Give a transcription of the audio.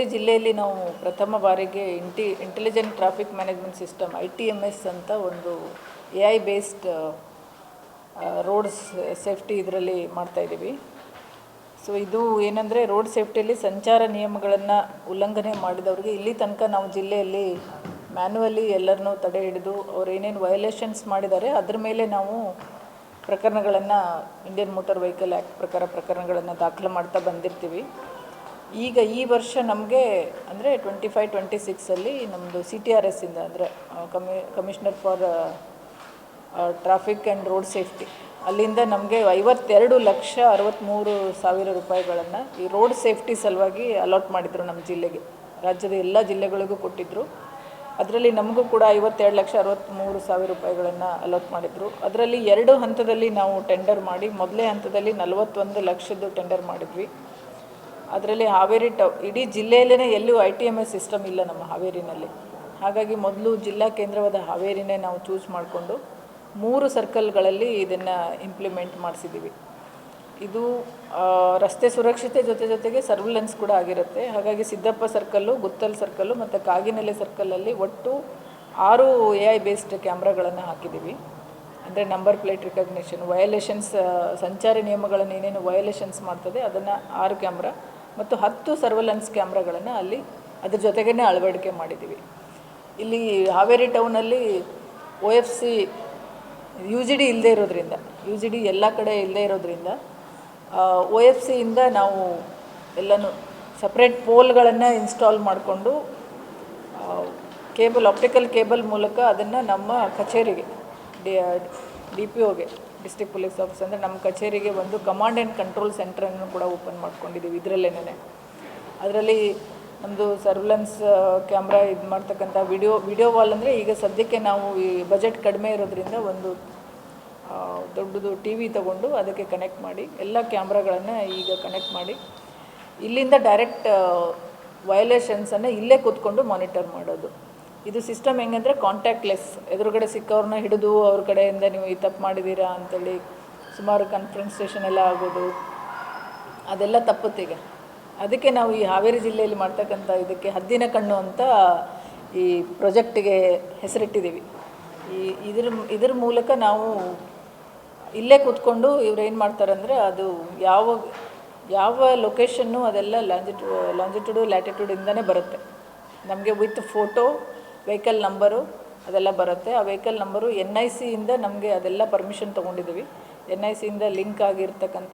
ಹಾವೇರಿ ಜಿಲ್ಲೆಯಲ್ಲಿ ನಾವು ಪ್ರಥಮ ಬಾರಿಗೆ intelligent traffic management system ITMS ಅಂತ ಒಂದು AI ಬೇಸ್ಡ್ ರೋಡ್ ಸೇಫ್ಟಿ ಇದರಲ್ಲಿ ಮಾಡ್ತಾಯಿದ್ದೀವಿ. ಸೊ ಇದು ಏನಂದರೆ ರೋಡ್ ಸೇಫ್ಟಿಯಲ್ಲಿ ಸಂಚಾರ ನಿಯಮಗಳನ್ನು ಉಲ್ಲಂಘನೆ ಮಾಡಿದವರಿಗೆ ಇಲ್ಲಿ ತನಕ ನಾವು ಜಿಲ್ಲೆಯಲ್ಲಿ ಮ್ಯಾನ್ಯುವಲಿ ಎಲ್ಲರನ್ನೂ ತಡೆ ಹಿಡಿದು ಅವ್ರು ಏನೇನು ವಯೋಲೇಷನ್ಸ್ ಮಾಡಿದ್ದಾರೆ ಅದ್ರ ಮೇಲೆ ನಾವು ಪ್ರಕರಣಗಳನ್ನು ಇಂಡಿಯನ್ ಮೋಟಾರ್ ವೆಹಿಕಲ್ ಆ್ಯಕ್ಟ್ ಪ್ರಕಾರ ಪ್ರಕರಣಗಳನ್ನು ದಾಖಲು ಮಾಡ್ತಾ ಬಂದಿರ್ತೀವಿ. ಈಗ ಈ ವರ್ಷ ನಮಗೆ ಅಂದರೆ 25-26 ನಮ್ಮದು CTRS ಇಂದ ಅಂದರೆ commissioner for traffic and road safety ಅಲ್ಲಿಂದ ನಮಗೆ 52,63,000 ರೂಪಾಯಿಗಳನ್ನು ಈ ರೋಡ್ ಸೇಫ್ಟಿ ಸಲುವಾಗಿ ಅಲಾಟ್ ಮಾಡಿದರು ನಮ್ಮ ಜಿಲ್ಲೆಗೆ. ರಾಜ್ಯದ ಎಲ್ಲ ಜಿಲ್ಲೆಗಳಿಗೂ ಕೊಟ್ಟಿದ್ದರು. ಅದರಲ್ಲಿ ನಮಗೂ ಕೂಡ 52,63,000 ರೂಪಾಯಿಗಳನ್ನು ಅಲಾಟ್ ಮಾಡಿದರು. ಅದರಲ್ಲಿ 2 ಹಂತದಲ್ಲಿ ನಾವು ಟೆಂಡರ್ ಮಾಡಿ ಮೊದಲೇ ಹಂತದಲ್ಲಿ 41 ಲಕ್ಷದ್ದು ಟೆಂಡರ್ ಮಾಡಿದ್ವಿ. ಅದರಲ್ಲಿ ಹಾವೇರಿ ಇಡೀ ಜಿಲ್ಲೆಯಲ್ಲೇ ಎಲ್ಲೂ ITMS ಸಿಸ್ಟಮ್ ಇಲ್ಲ ನಮ್ಮ ಹಾವೇರಿನಲ್ಲಿ. ಹಾಗಾಗಿ ಮೊದಲು ಜಿಲ್ಲಾ ಕೇಂದ್ರವಾದ ಹಾವೇರಿನೇ ನಾವು ಚೂಸ್ ಮಾಡಿಕೊಂಡು 3 ಸರ್ಕಲ್ಗಳಲ್ಲಿ ಇದನ್ನು ಇಂಪ್ಲಿಮೆಂಟ್ ಮಾಡಿಸಿದ್ದೀವಿ. ಇದು ರಸ್ತೆ ಸುರಕ್ಷತೆ ಜೊತೆಗೆ ಸರ್ವಿಲೆನ್ಸ್ ಕೂಡ ಆಗಿರುತ್ತೆ. ಹಾಗಾಗಿ ಸಿದ್ದಪ್ಪ ಸರ್ಕಲ್ಲು, ಗುತ್ತಲ್ ಸರ್ಕಲ್ಲು ಮತ್ತು ಕಾಗಿನೆಲೆ ಸರ್ಕಲಲ್ಲಿ ಒಟ್ಟು 6 AI ಬೇಸ್ಡ್ ಕ್ಯಾಮ್ರಾಗಳನ್ನು ಹಾಕಿದ್ದೀವಿ. ಅಂದರೆ ನಂಬರ್ ಪ್ಲೇಟ್ ರಿಕಗ್ನಿಷನ್, ವಯೋಲೇಷನ್ಸ್, ಸಂಚಾರಿ ನಿಯಮಗಳನ್ನು ಏನೇನು ವಯೋಲೇಷನ್ಸ್ ಮಾಡ್ತದೆ ಅದನ್ನು 6 ಕ್ಯಾಮ್ರಾ ಮತ್ತು 10 ಸರ್ವೆಲೆನ್ಸ್ ಕ್ಯಾಮ್ರಾಗಳನ್ನು ಅಲ್ಲಿ ಅದ್ರ ಜೊತೆಗೇ ಅಳವಡಿಕೆ ಮಾಡಿದ್ದೀವಿ. ಇಲ್ಲಿ ಹಾವೇರಿ ಟೌನಲ್ಲಿ OFC UGD ಇಲ್ಲದೆ ಇರೋದ್ರಿಂದ, UGD ಎಲ್ಲ ಕಡೆ ಇಲ್ಲದೆ ಇರೋದ್ರಿಂದ OFC ಇಂದ ನಾವು ಎಲ್ಲನೂ ಸಪ್ರೇಟ್ ಪೋಲ್ಗಳನ್ನು ಇನ್ಸ್ಟಾಲ್ ಮಾಡಿಕೊಂಡು ಆಪ್ಟಿಕಲ್ ಕೇಬಲ್ ಮೂಲಕ ಅದನ್ನು ನಮ್ಮ ಕಚೇರಿಗೆ DPOಗೆ ಡಿಸ್ಟ್ರಿಕ್ಟ್ ಪೊಲೀಸ್ ಆಫೀಸ್ ಅಂದರೆ ನಮ್ಮ ಕಚೇರಿಗೆ ಒಂದು ಕಮಾಂಡ್ ಆ್ಯಂಡ್ ಕಂಟ್ರೋಲ್ ಸೆಂಟ್ರನ್ನು ಕೂಡ ಓಪನ್ ಮಾಡ್ಕೊಂಡಿದ್ದೀವಿ ಇದರಲ್ಲೇನೆ. ಅದರಲ್ಲಿ ನಮ್ಮದು ಸರ್ವಿಲೆನ್ಸ್ ಕ್ಯಾಮ್ರಾ ಇದು ಮಾಡ್ತಕ್ಕಂಥ ವಿಡಿಯೋ ವಾಲ್ ಅಂದರೆ ಈಗ ಸದ್ಯಕ್ಕೆ ನಾವು ಈ ಬಜೆಟ್ ಕಡಿಮೆ ಇರೋದ್ರಿಂದ ಒಂದು ದೊಡ್ಡದು TV ತೊಗೊಂಡು ಅದಕ್ಕೆ ಕನೆಕ್ಟ್ ಮಾಡಿ ಎಲ್ಲ ಕ್ಯಾಮ್ರಾಗಳನ್ನು ಈಗ ಕನೆಕ್ಟ್ ಮಾಡಿ ಇಲ್ಲಿಂದ ಡೈರೆಕ್ಟ್ ವಯೋಲೇಷನ್ಸನ್ನು ಇಲ್ಲೇ ಕೂತ್ಕೊಂಡು ಮಾನಿಟರ್ ಮಾಡೋದು. ಇದು ಸಿಸ್ಟಮ್ ಹೆಂಗಂದರೆ ಕಾಂಟ್ಯಾಕ್ಟ್ಲೆಸ್, ಎದುರುಗಡೆ ಸಿಕ್ಕವ್ರನ್ನ ಹಿಡಿದು ಅವ್ರ ಕಡೆಯಿಂದ ನೀವು ಈ ತಪ್ಪು ಮಾಡಿದ್ದೀರಾ ಅಂತೇಳಿ ಸುಮಾರು ಕನ್ಫರೆನ್ಸೇಷನ್ ಎಲ್ಲ ಆಗೋದು ಅದೆಲ್ಲ ತಪ್ಪುತ್ತೀಗ. ಅದಕ್ಕೆ ನಾವು ಈ ಹಾವೇರಿ ಜಿಲ್ಲೆಯಲ್ಲಿ ಮಾಡ್ತಕ್ಕಂಥ ಇದಕ್ಕೆ ಹದ್ದಿನ ಕಣ್ಣು ಅಂತ ಈ ಪ್ರಾಜೆಕ್ಟಿಗೆ ಹೆಸರಿಟ್ಟಿದ್ದೀವಿ. ಇದ್ರ ಮೂಲಕ ನಾವು ಇಲ್ಲೇ ಕೂತ್ಕೊಂಡು ಇವ್ರು ಏನು ಮಾಡ್ತಾರಂದರೆ ಅದು ಯಾವ ಲೊಕೇಶನ್ನು ಅದೆಲ್ಲ ಲಾಂಜಿಟ್ಯೂಡು ಲ್ಯಾಟಿಟ್ಯೂಡಿಂದನೇ ಬರುತ್ತೆ ನಮಗೆ. ವಿತ್ ಫೋಟೋ, ವೆಹಿಕಲ್ ನಂಬರು ಅದೆಲ್ಲ ಬರುತ್ತೆ. ಆ ವೆಹಿಕಲ್ ನಂಬರು NIC ಇಂದ ನಮಗೆ ಅದೆಲ್ಲ ಪರ್ಮಿಷನ್ ತೊಗೊಂಡಿದ್ದೀವಿ. NIC ಇಂದ ಲಿಂಕ್ ಆಗಿರ್ತಕ್ಕಂಥ